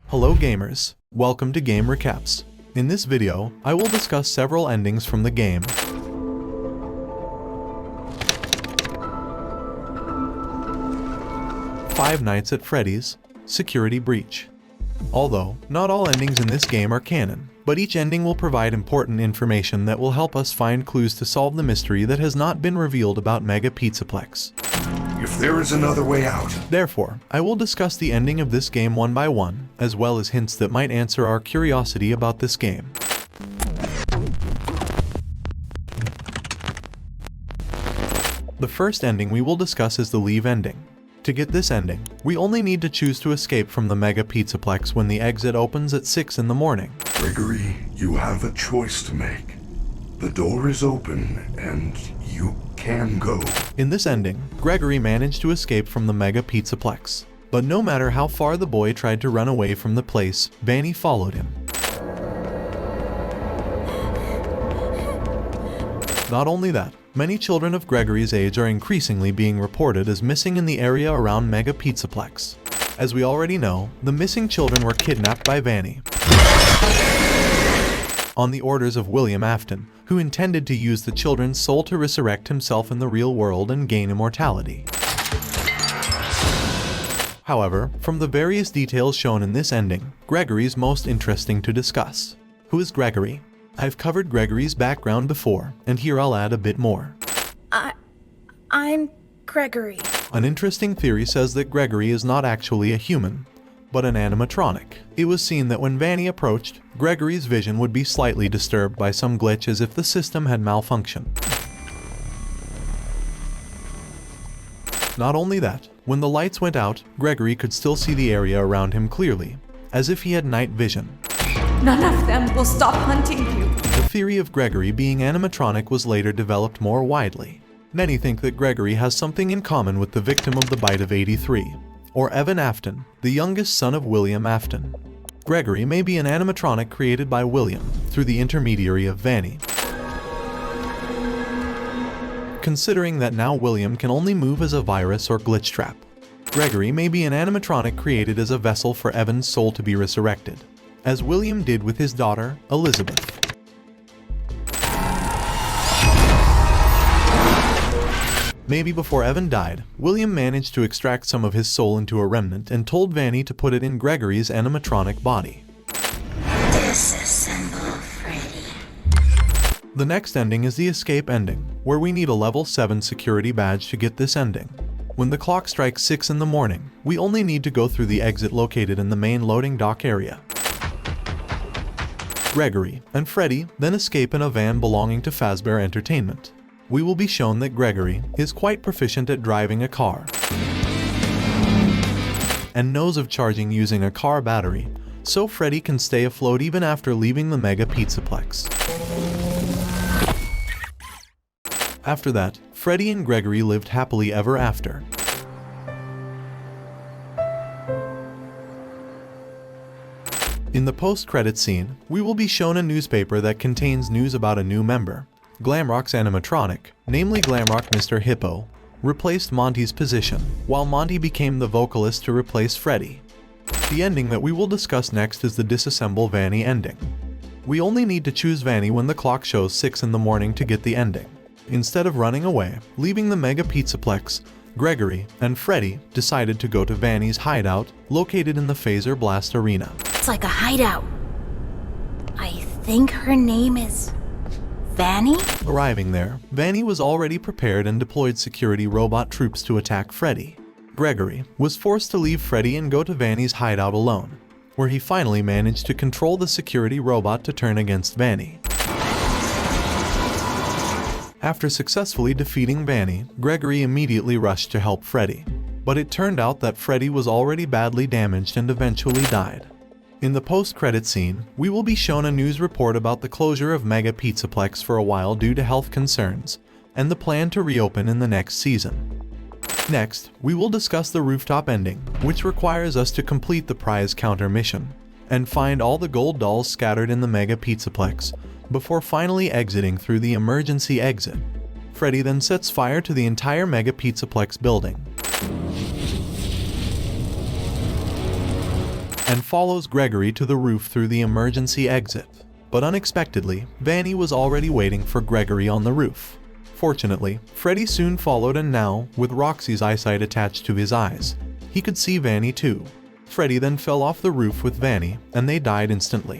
Hello gamers, welcome to Game Recaps. In this video, I will discuss several endings from the game. Five Nights at Freddy's, Security Breach. Although, not all endings in this game are canon, but each ending will provide important information that will help us find clues to solve the mystery that has not been revealed about Mega Pizzaplex. If there is another way out. Therefore, I will discuss the ending of this game one by one, as well as hints that might answer our curiosity about this game. The first ending we will discuss is the leave ending. To get this ending, we only need to choose to escape from the Mega Pizzaplex when the exit opens at 6 in the morning. Gregory, you have a choice to make. The door is open, and you can go. In this ending, Gregory managed to escape from the Mega Pizzaplex. But no matter how far the boy tried to run away from the place, Vanny followed him. Not only that, many children of Gregory's age are increasingly being reported as missing in the area around Mega Pizzaplex. As we already know, the missing children were kidnapped by Vanny on the orders of William Afton, who intended to use the children's soul to resurrect himself in the real world and gain immortality. However, from the various details shown in this ending, Gregory's most interesting to discuss. Who is Gregory? I've covered Gregory's background before, and here I'll add a bit more. I'm Gregory. An interesting theory says that Gregory is not actually a human, but an animatronic. It was seen that when Vanny approached, Gregory's vision would be slightly disturbed by some glitch as if the system had malfunctioned. Not only that, when the lights went out, Gregory could still see the area around him clearly, as if he had night vision. None of them will stop hunting you. The theory of Gregory being animatronic was later developed more widely. Many think that Gregory has something in common with the victim of the bite of 83, or Evan Afton, the youngest son of William Afton. Gregory may be an animatronic created by William through the intermediary of Vanny. Considering that now William can only move as a virus or glitchtrap, Gregory may be an animatronic created as a vessel for Evan's soul to be resurrected, as William did with his daughter, Elizabeth. Maybe before Evan died, William managed to extract some of his soul into a remnant and told Vanny to put it in Gregory's animatronic body. Disassemble Freddy. The next ending is the escape ending, where we need a level 7 security badge to get this ending. When the clock strikes 6 in the morning, we only need to go through the exit located in the main loading dock area. Gregory and Freddy then escape in a van belonging to Fazbear Entertainment. We will be shown that Gregory is quite proficient at driving a car and knows of charging using a car battery, so Freddy can stay afloat even after leaving the Mega Pizzaplex. After that, Freddy and Gregory lived happily ever after. In the post-credit scene, we will be shown a newspaper that contains news about a new member. Glam-Rock's animatronic, namely Glam-Rock Mr. Hippo, replaced Monty's position, while Monty became the vocalist to replace Freddy. The ending that we will discuss next is the Disassemble Vanny ending. We only need to choose Vanny when the clock shows 6 in the morning to get the ending. Instead of running away, leaving the Mega Pizzaplex, Gregory and Freddy decided to go to Vanny's hideout, located in the Phaser Blast Arena. It's like a hideout. I think her name is Vanny? Arriving there, Vanny was already prepared and deployed security robot troops to attack Freddy. Gregory was forced to leave Freddy and go to Vanny's hideout alone, where he finally managed to control the security robot to turn against Vanny. After successfully defeating Vanny, Gregory immediately rushed to help Freddy, but it turned out that Freddy was already badly damaged and eventually died. In the post-credit scene, we will be shown a news report about the closure of Mega Pizzaplex for a while due to health concerns, and the plan to reopen in the next season. Next, we will discuss the rooftop ending, which requires us to complete the prize counter mission, and find all the gold dolls scattered in the Mega Pizzaplex, before finally exiting through the emergency exit. Freddy then sets fire to the entire Mega Pizzaplex building. and follows Gregory to the roof through the emergency exit. But unexpectedly, Vanny was already waiting for Gregory on the roof. Fortunately, Freddy soon followed, and now, with Roxy's eyesight attached to his eyes, he could see Vanny too. Freddy then fell off the roof with Vanny, and they died instantly.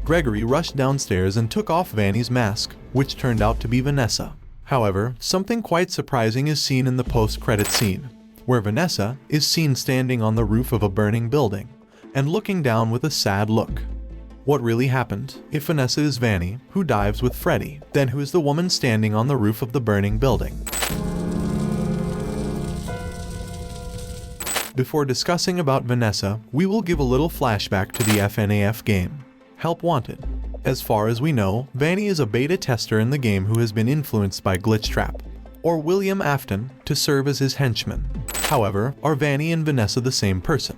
Gregory rushed downstairs and took off Vanny's mask, which turned out to be Vanessa. However, something quite surprising is seen in the post-credit scene, where Vanessa is seen standing on the roof of a burning building, and looking down with a sad look. What really happened? If Vanessa is Vanny, who dives with Freddy, then who is the woman standing on the roof of the burning building? Before discussing about Vanessa, we will give a little flashback to the FNAF game, Help Wanted. As far as we know, Vanny is a beta tester in the game who has been influenced by Glitchtrap, or William Afton, to serve as his henchman. However, are Vanny and Vanessa the same person?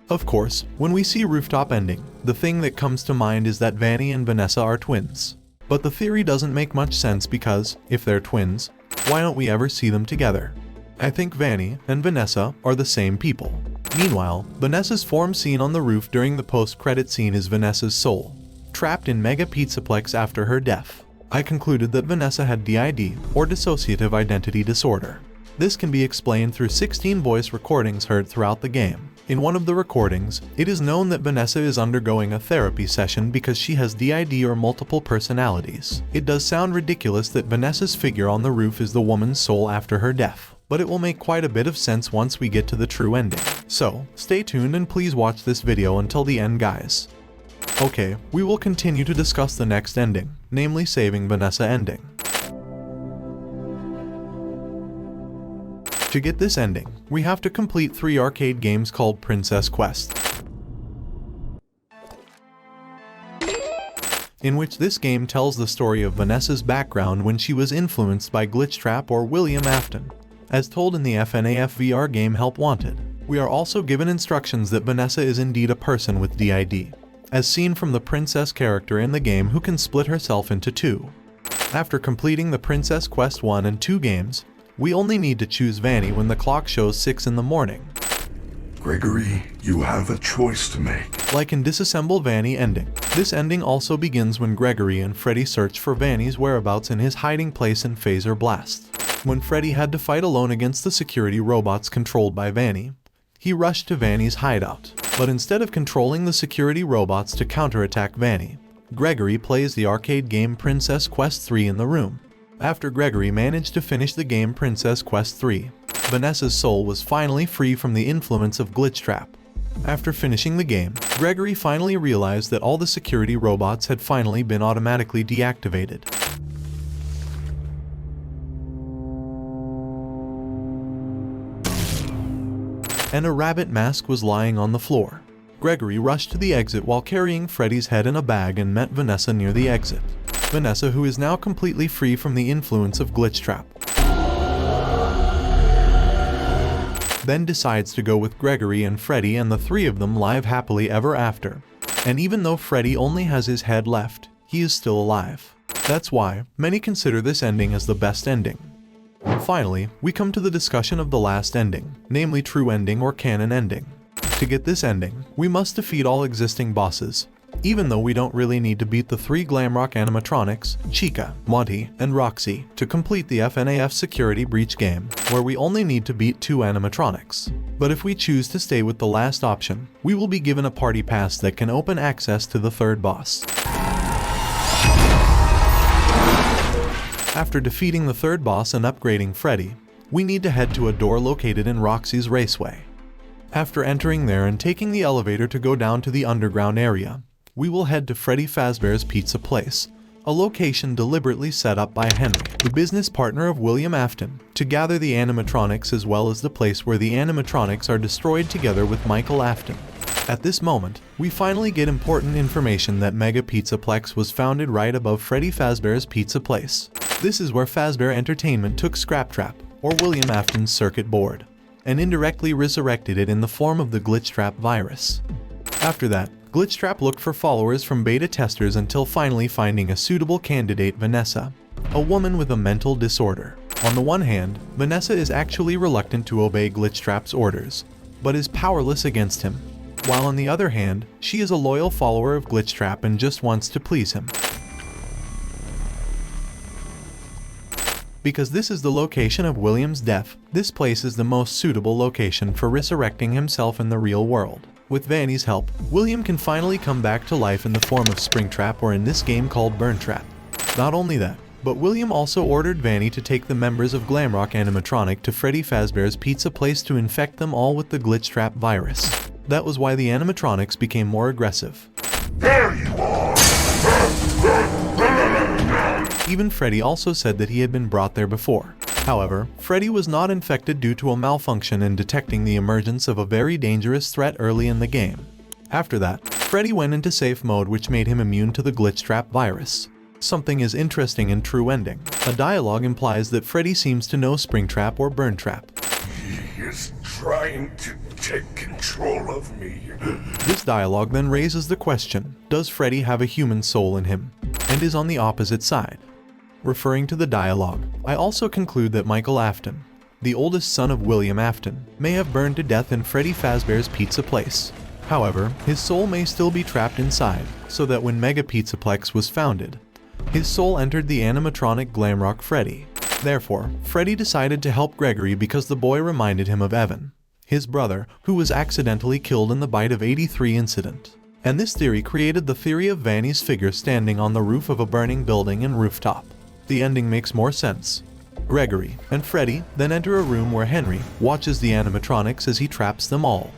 Of course, when we see Rooftop ending, the thing that comes to mind is that Vanny and Vanessa are twins. But the theory doesn't make much sense because, if they're twins, why don't we ever see them together? I think Vanny and Vanessa are the same people. Meanwhile, Vanessa's form seen on the roof during the post-credit scene is Vanessa's soul, trapped in Mega Pizzaplex after her death. I concluded that Vanessa had DID, or dissociative identity disorder. This can be explained through 16 voice recordings heard throughout the game. In one of the recordings, it is known that Vanessa is undergoing a therapy session because she has DID or multiple personalities. It does sound ridiculous that Vanessa's figure on the roof is the woman's soul after her death, but it will make quite a bit of sense once we get to the true ending. So, stay tuned and please watch this video until the end, guys. Okay, we will continue to discuss the next ending, namely saving Vanessa ending. To get this ending, we have to complete 3 arcade games called Princess Quest, in which this game tells the story of Vanessa's background when she was influenced by Glitchtrap or William Afton, as told in the FNAF VR game Help Wanted. We are also given instructions that Vanessa is indeed a person with DID, as seen from the princess character in the game who can split herself into 2. After completing the Princess Quest 1 and 2 games, we only need to choose Vanny when the clock shows 6 in the morning. Gregory, you have a choice to make. Like in Disassemble Vanny ending. This ending also begins when Gregory and Freddy search for Vanny's whereabouts in his hiding place in Phaser Blast. When Freddy had to fight alone against the security robots controlled by Vanny, he rushed to Vanny's hideout. But instead of controlling the security robots to counterattack Vanny, Gregory plays the arcade game Princess Quest 3 in the room. After Gregory managed to finish the game Princess Quest 3, Vanessa's soul was finally free from the influence of Glitchtrap. After finishing the game, Gregory finally realized that all the security robots had finally been automatically deactivated. And a rabbit mask was lying on the floor. Gregory rushed to the exit while carrying Freddy's head in a bag and met Vanessa near the exit. Vanessa, who is now completely free from the influence of Glitchtrap, then decides to go with Gregory and Freddy, and the 3 of them live happily ever after. And even though Freddy only has his head left, he is still alive. That's why many consider this ending as the best ending. Finally, we come to the discussion of the last ending, namely true ending or canon ending. To get this ending, we must defeat all existing bosses, even though we don't really need to beat the 3 Glam-Rock animatronics, Chica, Monty, and Roxy, to complete the FNAF Security Breach game, where we only need to beat 2 animatronics. But if we choose to stay with the last option, we will be given a party pass that can open access to the 3rd boss. After defeating the 3rd boss and upgrading Freddy, we need to head to a door located in Roxy's Raceway. After entering there and taking the elevator to go down to the underground area, we will head to Freddy Fazbear's Pizza Place, a location deliberately set up by Henry, the business partner of William Afton, to gather the animatronics, as well as the place where the animatronics are destroyed together with Michael Afton. At this moment, we finally get important information that Mega Pizzaplex was founded right above Freddy Fazbear's Pizza Place. This is where Fazbear Entertainment took Scraptrap, or William Afton's circuit board, and indirectly resurrected it in the form of the Glitchtrap virus. After that, Glitchtrap looked for followers from beta testers until finally finding a suitable candidate, Vanessa, a woman with a mental disorder. On the one hand, Vanessa is actually reluctant to obey Glitchtrap's orders, but is powerless against him, while on the other hand, she is a loyal follower of Glitchtrap and just wants to please him. Because this is the location of William's death, this place is the most suitable location for resurrecting himself in the real world. With Vanny's help, William can finally come back to life in the form of Springtrap, or in this game called Burntrap. Not only that, but William also ordered Vanny to take the members of Glam-Rock Animatronic to Freddy Fazbear's Pizza Place to infect them all with the Glitchtrap virus. That was why the animatronics became more aggressive. There you are! Even Freddy also said that he had been brought there before. However, Freddy was not infected due to a malfunction in detecting the emergence of a very dangerous threat early in the game. After that, Freddy went into safe mode, which made him immune to the Glitchtrap virus. Something is interesting and true ending. A dialogue implies that Freddy seems to know Springtrap or Burntrap. He is trying to take control of me. This dialogue then raises the question, does Freddy have a human soul in him, and is on the opposite side? Referring to the dialogue, I also conclude that Michael Afton, the oldest son of William Afton, may have burned to death in Freddy Fazbear's Pizza Place. However, his soul may still be trapped inside, so that when Mega Pizzaplex was founded, his soul entered the animatronic Glam-Rock Freddy. Therefore, Freddy decided to help Gregory because the boy reminded him of Evan, his brother, who was accidentally killed in the Bite of 83 incident. And this theory created the theory of Vanny's figure standing on the roof of a burning building in Rooftop. The ending makes more sense. Gregory and Freddy then enter a room where Henry watches the animatronics as he traps them all.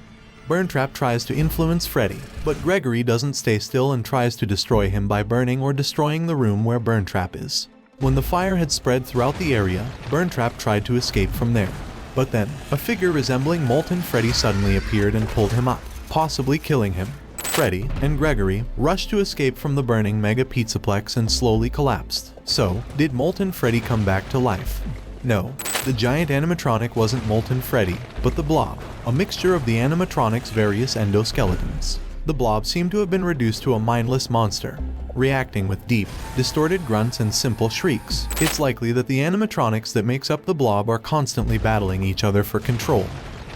Burntrap tries to influence Freddy, but Gregory doesn't stay still and tries to destroy him by burning or destroying the room where Burntrap is. When the fire had spread throughout the area, Burntrap tried to escape from there. But then, a figure resembling Molten Freddy suddenly appeared and pulled him up, possibly killing him. Freddy and Gregory rushed to escape from the burning Mega Pizzaplex and slowly collapsed. So, did Molten Freddy come back to life? No, the giant animatronic wasn't Molten Freddy, but the Blob, a mixture of the animatronic's various endoskeletons. The Blob seemed to have been reduced to a mindless monster, reacting with deep, distorted grunts and simple shrieks. It's likely that the animatronics that makes up the Blob are constantly battling each other for control,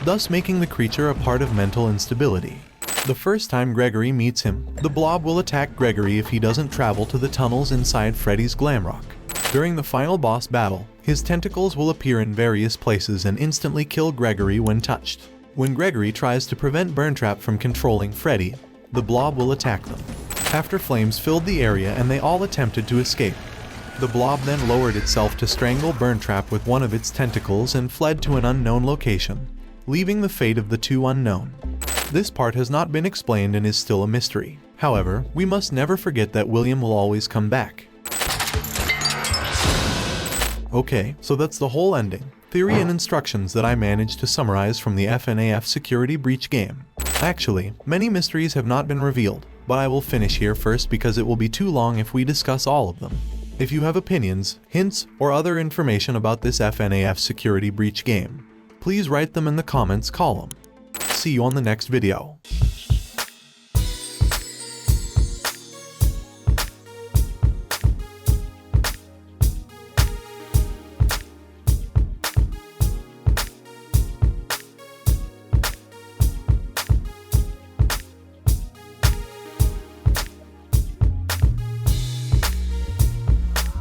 thus making the creature a part of mental instability. The first time Gregory meets him, the Blob will attack Gregory if he doesn't travel to the tunnels inside Freddy's Glam-Rock. During the final boss battle, his tentacles will appear in various places and instantly kill Gregory when touched. When Gregory tries to prevent Burntrap from controlling Freddy, the Blob will attack them. After flames filled the area and they all attempted to escape, the Blob then lowered itself to strangle Burntrap with one of its tentacles and fled to an unknown location, leaving the fate of the two unknown. This part has not been explained and is still a mystery. However, we must never forget that William will always come back. Okay, so that's the whole ending, theory and instructions that I managed to summarize from the FNAF Security Breach game. Actually, many mysteries have not been revealed, but I will finish here first because it will be too long if we discuss all of them. If you have opinions, hints, or other information about this FNAF Security Breach game, please write them in the comments column. See you on the next video.